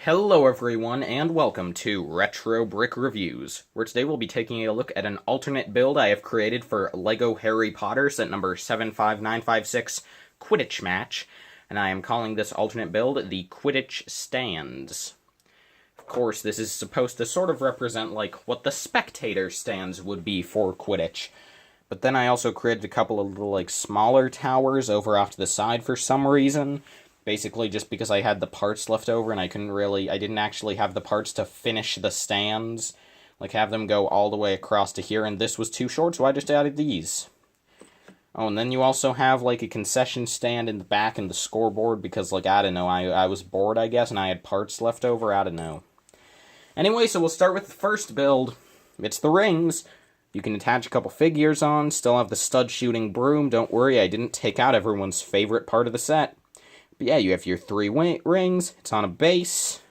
Hello everyone, and welcome to Retro Brick Reviews, where today we'll be taking a look at an alternate build I have created for LEGO Harry Potter set number 75956 Quidditch match, and I am calling this alternate build the Quidditch Stands. Of course, this is supposed to sort of represent like what the Spectator stands would be for Quidditch, but then I also created a couple of little like smaller towers over off to the side for some reason. Basically, just because I had the parts left over and I didn't actually have the parts to finish the stands. Like, have them go all the way across to here, and this was too short, so I just added these. Oh, and then you also have, like, a concession stand in the back and the scoreboard, because, like, I don't know, I was bored, I guess, and I had parts left over, I don't know. Anyway, so we'll start with the first build. It's the rings. You can attach a couple figures on, still have the stud-shooting broom. Don't worry, I didn't take out everyone's favorite part of the set. But yeah, you have your three rings, it's on a base,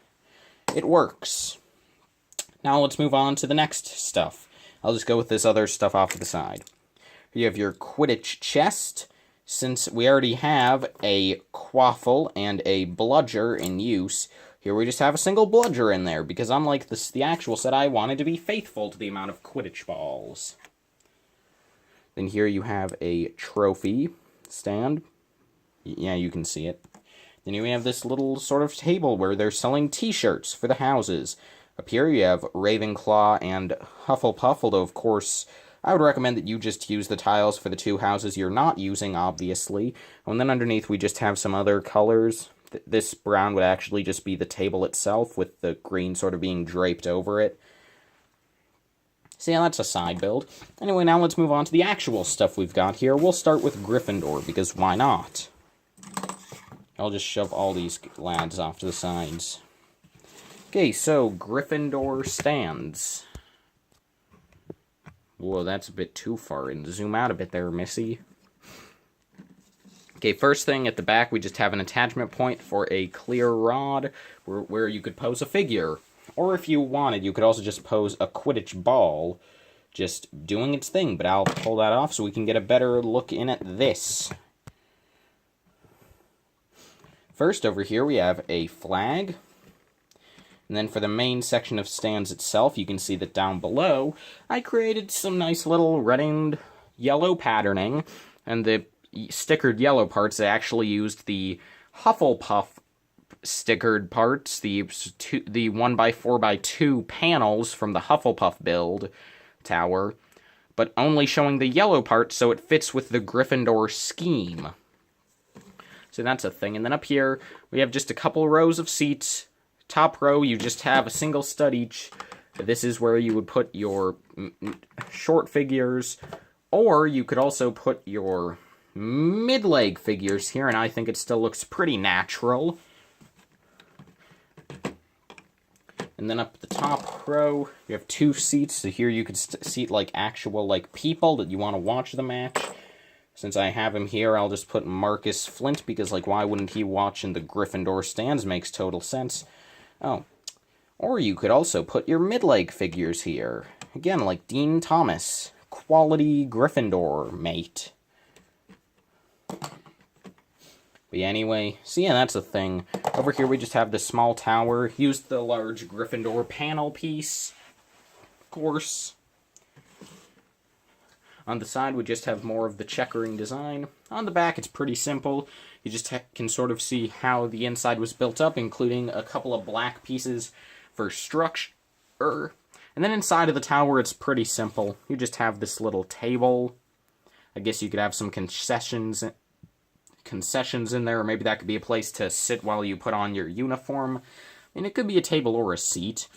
it works. Now let's move on to the next stuff. I'll just go with this other stuff off to the side. You have your Quidditch chest. Since we already have a quaffle and a bludger in use, here we just have a single bludger in there, because unlike the actual set, I wanted to be faithful to the amount of Quidditch balls. Then here you have a trophy stand. Yeah, you can see it. Then we have this little sort of table where they're selling t-shirts for the houses. Up here you have Ravenclaw and Hufflepuff, although of course I would recommend that you just use the tiles for the two houses you're not using, obviously. And then underneath we just have some other colors. This brown would actually just be the table itself, with the green sort of being draped over it. So yeah, that's a side build. Anyway, now let's move on to the actual stuff we've got here. We'll start with Gryffindor, because why not? I'll just shove all these lads off to the sides. Okay, so Gryffindor stands. Whoa, that's a bit too far in. Zoom out a bit there, Missy. Okay, first thing at the back, we just have an attachment point for a clear rod where you could pose a figure. Or if you wanted, you could also just pose a Quidditch ball, just doing its thing. But I'll pull that off so we can get a better look in at this. First, over here, we have a flag. And then for the main section of stands itself, you can see that down below, I created some nice little red and yellow patterning. And the stickered yellow parts, I actually used the Hufflepuff stickered parts, the 1x4x2 panels from the Hufflepuff build tower, but only showing the yellow part so it fits with the Gryffindor scheme. So that's a thing. And then up here, we have just a couple rows of seats. Top row, you just have a single stud each. This is where you would put your short figures, or you could also put your mid-leg figures here, and I think it still looks pretty natural. And then up the top row, you have two seats. So here you could seat like actual like people that you want to watch the match. Since I have him here, I'll just put Marcus Flint, because, like, why wouldn't he watch in the Gryffindor stands? Makes total sense. Oh. Or you could also put your mid-leg figures here. Again, like Dean Thomas. Quality Gryffindor mate. But yeah, anyway, so yeah, that's the thing. Over here we just have this small tower. Used the large Gryffindor panel piece. Of course. On the side, we just have more of the checkering design. On the back, it's pretty simple. You just can sort of see how the inside was built up, including a couple of black pieces for structure. And then inside of the tower, it's pretty simple. You just have this little table. I guess you could have some concessions in there, or maybe that could be a place to sit while you put on your uniform. And it could be a table or a seat.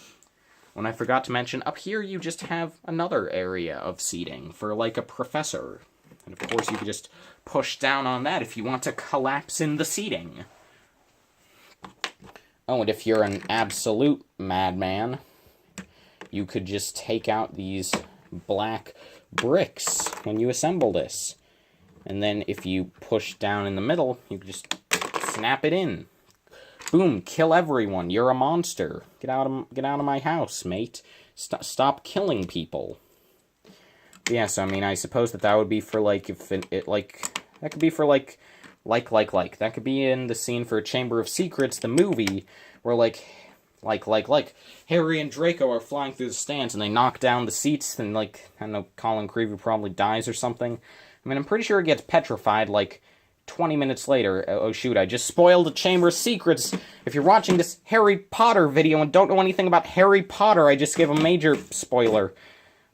When I forgot to mention, up here you just have another area of seating for, like, a professor. And, of course, you could just push down on that if you want to collapse in the seating. Oh, and if you're an absolute madman, you could just take out these black bricks when you assemble this. And then if you push down in the middle, you could just snap it in. Boom, kill everyone, you're a monster. Get out of my house, mate. Stop killing people. But yeah, so I mean, I suppose that would be for, like, if that could be for, like, That could be in the scene for Chamber of Secrets, the movie, where, like, Like, Harry and Draco are flying through the stands and they knock down the seats and, like, I don't know, Colin Creevey probably dies or something. I mean, I'm pretty sure it gets petrified, like, 20 minutes later. Oh, shoot, I just spoiled the Chamber of Secrets. If you're watching this Harry Potter video and don't know anything about Harry Potter, I just gave a major spoiler.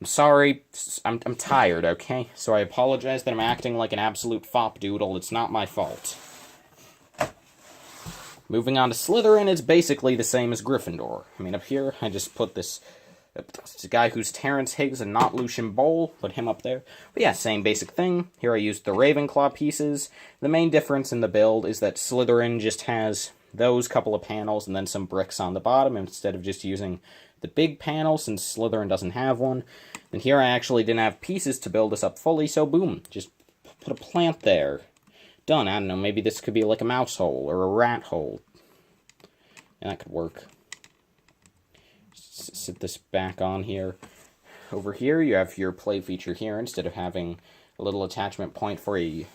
I'm sorry. I'm tired, okay? So I apologize that I'm acting like an absolute fop doodle. It's not my fault. Moving on to Slytherin, it's basically the same as Gryffindor. I mean, up here, I just put this guy who's Terrence Higgs and not Lucian Bowl. Put him up there. But yeah, same basic thing. Here I used the Ravenclaw pieces. The main difference in the build is that Slytherin just has those couple of panels and then some bricks on the bottom instead of just using the big panel since Slytherin doesn't have one. And here I actually didn't have pieces to build this up fully, so boom, just put a plant there. Done. I don't know, maybe this could be like a mouse hole or a rat hole. And that could work. Sit this back on here. Over here, you have your play feature here. Instead of having a little attachment point for a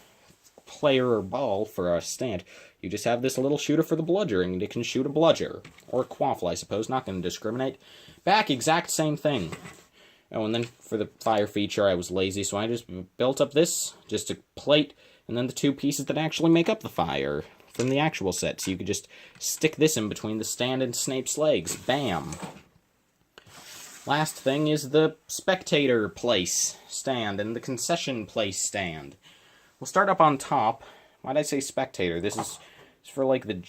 player or ball for a stand, you just have this little shooter for the bludger, and it can shoot a bludger. Or a quaffle, I suppose. Not going to discriminate. Back, exact same thing. Oh, and then for the fire feature, I was lazy, so I just built up this, just a plate, and then the two pieces that actually make up the fire from the actual set. So you could just stick this in between the stand and Snape's legs. Bam! Last thing is the Spectator place stand and the concession place stand. We'll start up on top. Why'd I say Spectator? This is for like the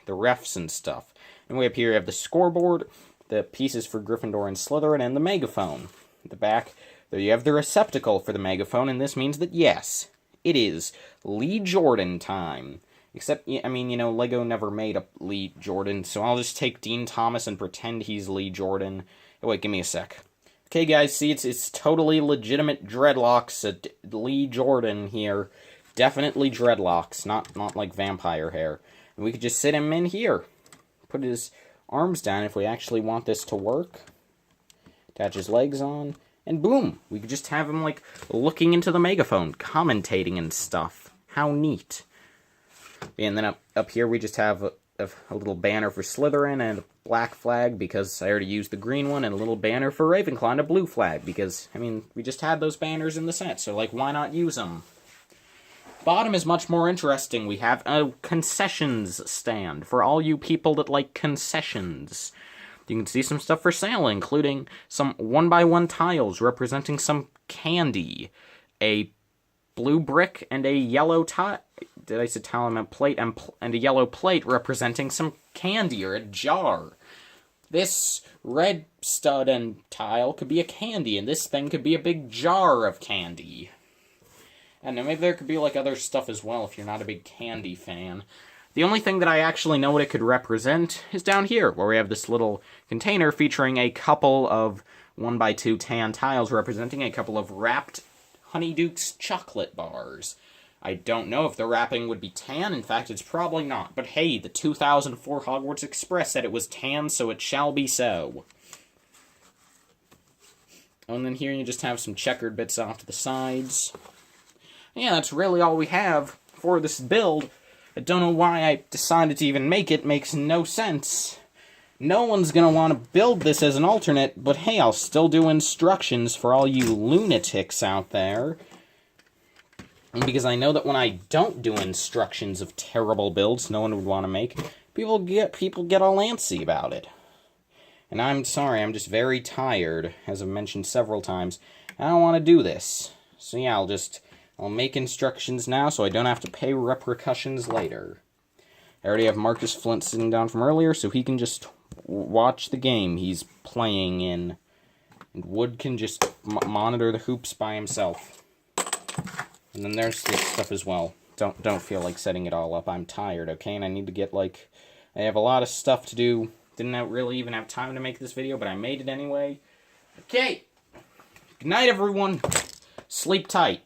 refs and stuff. And way up here you have the scoreboard, the pieces for Gryffindor and Slytherin, and the megaphone. At the back, there you have the receptacle for the megaphone, and this means that yes, it is Lee Jordan time. Except, I mean, you know, Lego never made a Lee Jordan, so I'll just take Dean Thomas and pretend he's Lee Jordan. Oh, wait, give me a sec. Okay, guys, see, it's totally legitimate dreadlocks. Lee Jordan here. Definitely dreadlocks, not like vampire hair. And we could just sit him in here. Put his arms down if we actually want this to work. Attach his legs on. And boom! We could just have him, like, looking into the megaphone, commentating and stuff. How neat. And then up here we just have a little banner for Slytherin and a black flag because I already used the green one, and a little banner for Ravenclaw and a blue flag because, I mean, we just had those banners in the set, so, like, why not use them? Bottom is much more interesting. We have a concessions stand for all you people that like concessions. You can see some stuff for sale, including some 1x1 tiles representing some candy, a blue brick, and a yellow tile. Did I say tile? I meant plate, and a yellow plate representing some candy or a jar. This red stud and tile could be a candy, and this thing could be a big jar of candy. I don't know, maybe there could be, like, other stuff as well if you're not a big candy fan. The only thing that I actually know what it could represent is down here, where we have this little container featuring a couple of 1x2 tan tiles representing a couple of wrapped Honeydukes chocolate bars. I don't know if the wrapping would be tan. In fact, it's probably not. But hey, the 2004 Hogwarts Express said it was tan, so it shall be so. Oh, and then here you just have some checkered bits off to the sides. Yeah, that's really all we have for this build. I don't know why I decided to even make it. Makes no sense. No one's gonna want to build this as an alternate, but hey, I'll still do instructions for all you lunatics out there. Because I know that when I don't do instructions of terrible builds no one would want to make, people get all antsy about it. And I'm sorry, I'm just very tired, as I've mentioned several times. I don't want to do this. So yeah, I'll make instructions now so I don't have to pay repercussions later. I already have Marcus Flint sitting down from earlier, so he can just watch the game he's playing in. And Wood can just monitor the hoops by himself. And then there's this stuff as well. Don't feel like setting it all up. I'm tired, okay? And I need to get, like... I have a lot of stuff to do. Didn't really even have time to make this video, but I made it anyway. Okay! Good night, everyone! Sleep tight.